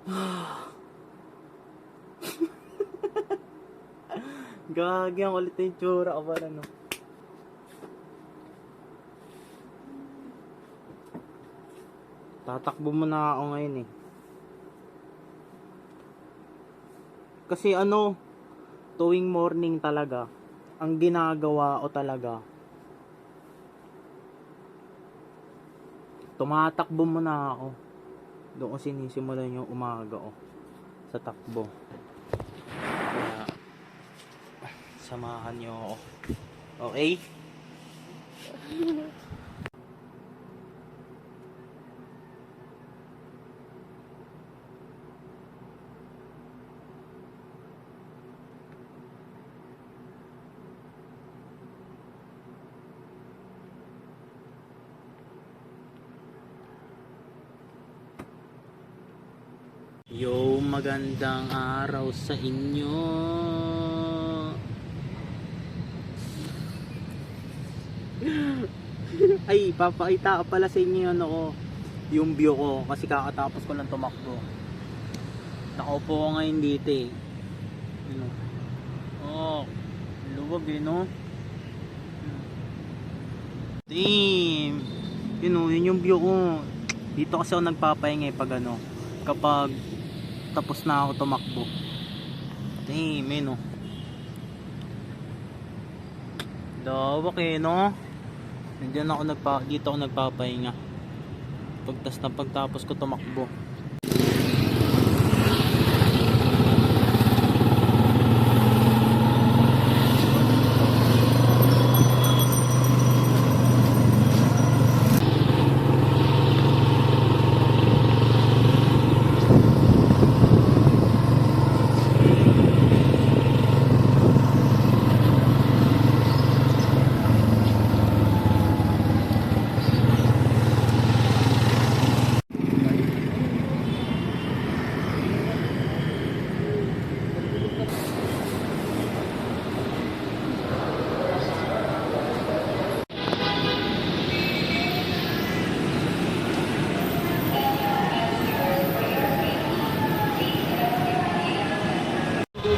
Gagi, ang kulit na yung tsura ka ba no? Tatakbo mo na ako ngayon eh. Kasi tuwing morning talaga, ang ginagawa ko talaga, tumatakbo mo na ako. Doon ko sinisimulan yung umaga ko sa takbo. Kaya, samahan niyo ako. Okay? Yo, magandang araw sa inyo. Ay, papakita ko pala sa inyo yung view ko kasi kakatapos ko lang tumakbo. Nakaupo ko ngayon dito eh. Oh, luwag eh no. Damn. Yun yung view ko. Dito kasi ako nagpapahinga pag kapag tapos na ako tumakbo. Damn, Dawak eh, no? Nandiyan ako dito ako nagpapahinga. Pagtapos ko tumakbo.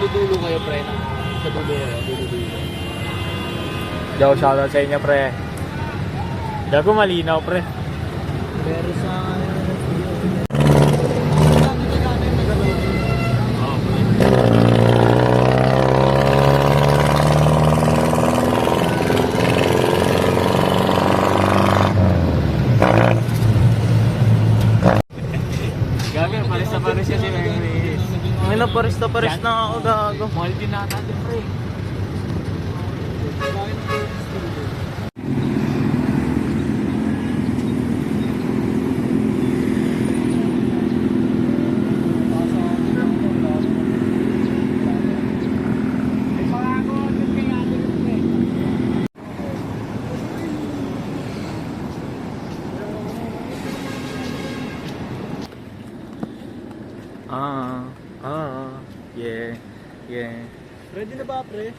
Dulo kayo pre sa dulo. Yo, shoutout sa inyo pre. Gago malinaw pre. Pero sa Gago, pares siya si Mengris. Ngayon na pares na ako gago. Mahal din natin pre. Yeah. Ready na ba, pre?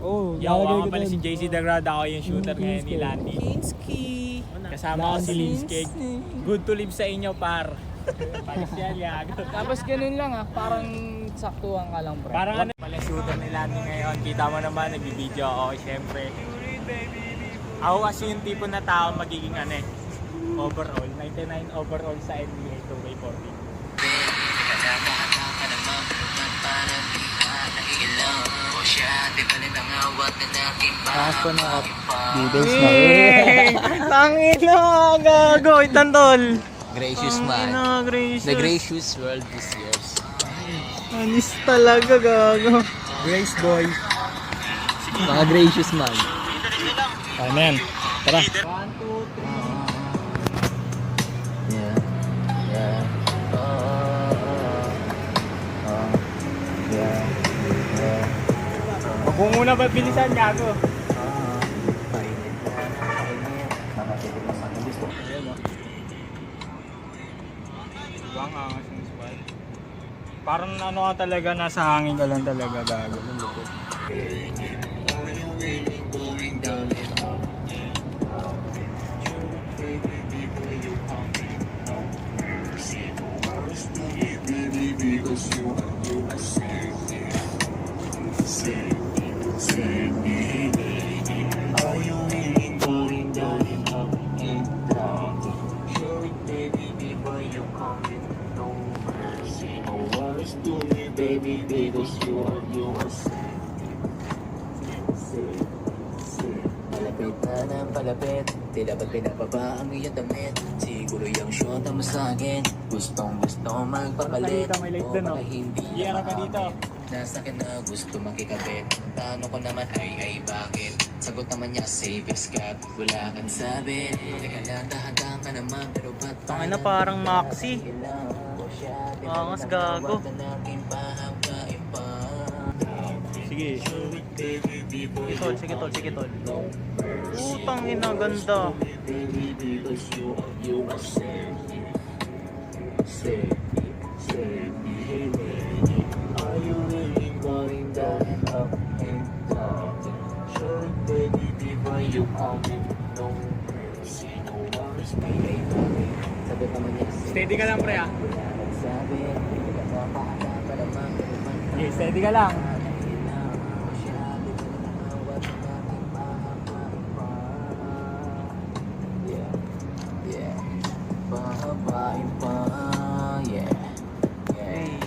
Oh, yo, ako pala si JC Dagrada, ako yung shooter ngayon ni Landy. Kinski. Kasama ko si Linskeg. Good to live sa inyo, par. Palis yan, yago. Tapos ganun lang parang saktuhan ka lang bro. Parang pala shooter ni Landy ngayon. Kita mo naman, nagbibideo ako, syempre. Ako kasi yung tipo na tao magiging overall, 99 overall sa NBA 2K14. Ako na details na. Tangin na, gago, itantol. Gracious man. Gracious. The gracious world is yours. Anis talaga, gago. Grace boy. Mga gracious man. Amen. Tara. 1, 2, 3. Yeah. Yeah. Yeah. Yeah. Huwag mo muna ba bilisan, yago? Ang angas ng squad. Parang ano ka talaga, nasa hangin ka lang talaga gago. Ang lupit. Baby, because you are palapit na ng palapit, tila ba't pinababa ang iyong damit? Siguro yung syota mo sa'kin, gustong magpapalit. May light dun, O oh. baka hindi Iya na ka dito. nasa akin na gusto makikabit. Tanong ko naman ay bakit? Sagot naman niya safe escape, wala kang sabi. Teka lang, dahan-dahan ka naman, pero ba't Tangina, parang Maxi. Angas, gago. Sige. Sige tol. Putang ina, ganda. Steady ka lang, pre, ah. Sige, steady ka lang. Pahabain pa, yeah. Hey.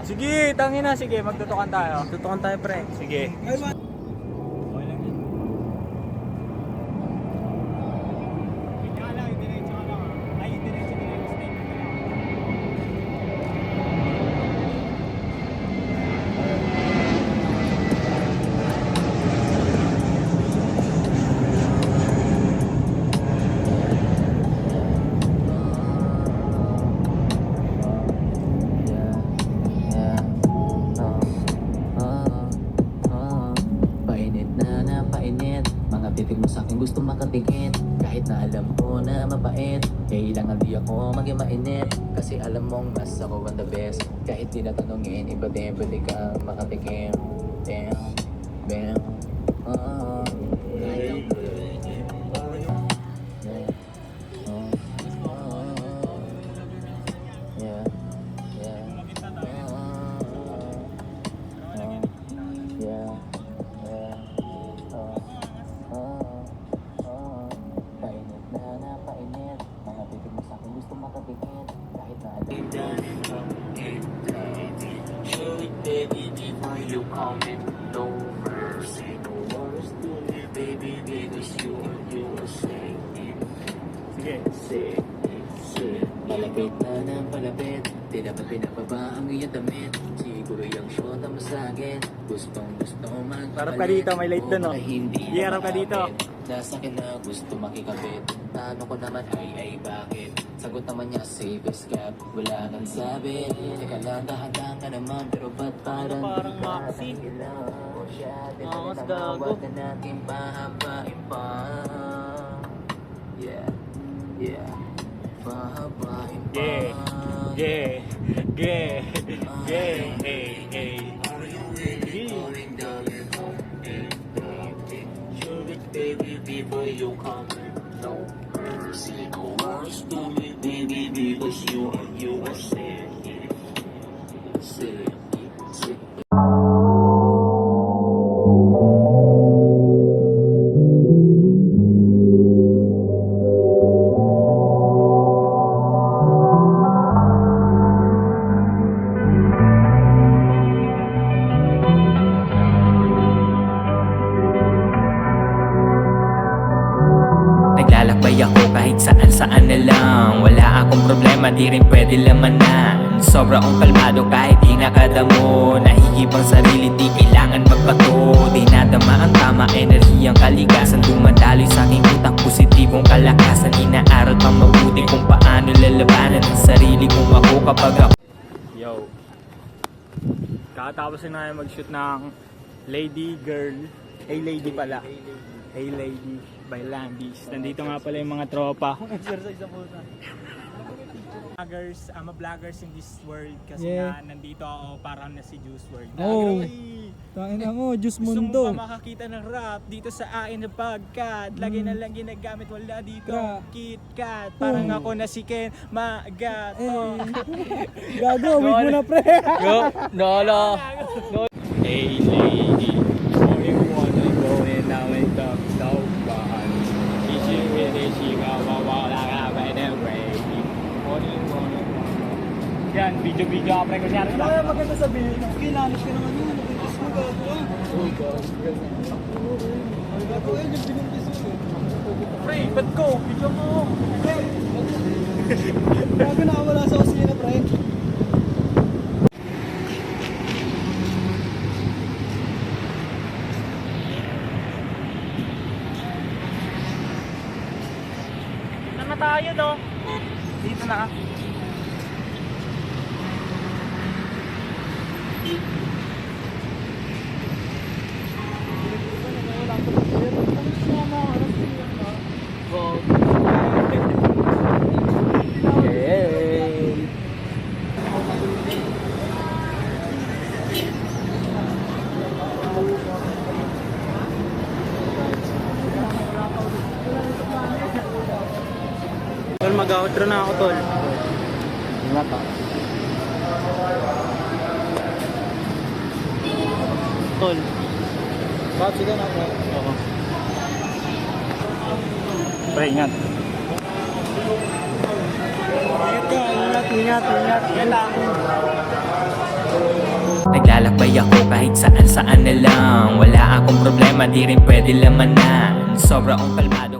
Sige, tangina, sige, magtutukan tayo. Tutukan tayo, pre. Sige. Painit na painit, mga titig mo sa'kin gusto makatingin. Kahit na alam ko na mapait, kailangan di ako maging mainit. Kasi alam mong mas ako ang the best. Kahit di natanongin, iba din pwede kang makatikim. Damn, damn, painit na painit, mga titig mo sa'kin gusto makatingin. Kahit na alam baby, before you comment, no mercy, no words to me, baby, because you are Sige. palapit na ng palapit, tila ba't pinababa ang iyong damit? Siguro yung syota mo sa'kin, gustong magpapalit. Harap ka dito, may light dun, oh. O baka hindi Iya, harap ka dito. Nasa akin na gusto makikabit. Tanong ko naman ay bakit? Sagot naman niya safe escape, wala kang sabi. Teka lang, dahan-dahan ka naman, pero ba't parang Parang di ka Maxi. nangilang? O siya, di ba Angas, nang gago. awat na natin pahabain pa? Yeah, yeah, pahabain pa. Yeah. Hey. Baby, before you come, no mercy, no words to me, baby, because you are sick. Naglalakbay ako kahit saan na lang. Wala akong problema, di rin pwede lamanan. Sobra akong kalmado kahit di nakadamo. Nahihibang sarili, di kailangan magbato. Di nadama ang tama, enerhiyang kaligasan dumadaloy sa aking utak positibo. lalabanan ang sarili kong ako kapag ako Yo. Kakatapos na namin mag-shoot ng Lady Girl. Hey Lady pala. Hey Lady by Landis. Nandito nga pala yung mga tropa. Vloggers, I'm a vloggers in this world kasi Yeah. nga nandito ako para na si Juice WRLD. Oh. Ay, Tangin na mo, Diyos gusto mo mundo. ba makakita ng rap dito sa akin na pagkat lagi na lang ginagamit, wala dito Tra. KitKat. Parang ako na si Ken Magato. Gago, wig mo na pre. Yo, nala. Hey lady, only wanna go in now and talk so bad. She really she go wala ka by the way. Only wanna yan, video-video ka pre ko siya. Ay, maganda sabihin. Kailangan ka naman yun. Nagpintis mo, gago ah. Gago eh, yung pinuntis mo eh. Pre, ba't ko? Video mo. Gago nakawala sa kusina, pre. Dito na tayo do. Dito na. Tol, mag-outro na ako, tol. Tol. Bakit sige na, pre? Pre, ingat. Ingat. Naglalakbay ako kahit saan na lang. Wala akong problema, di rin pwede lamanan. Sobra akong kalmado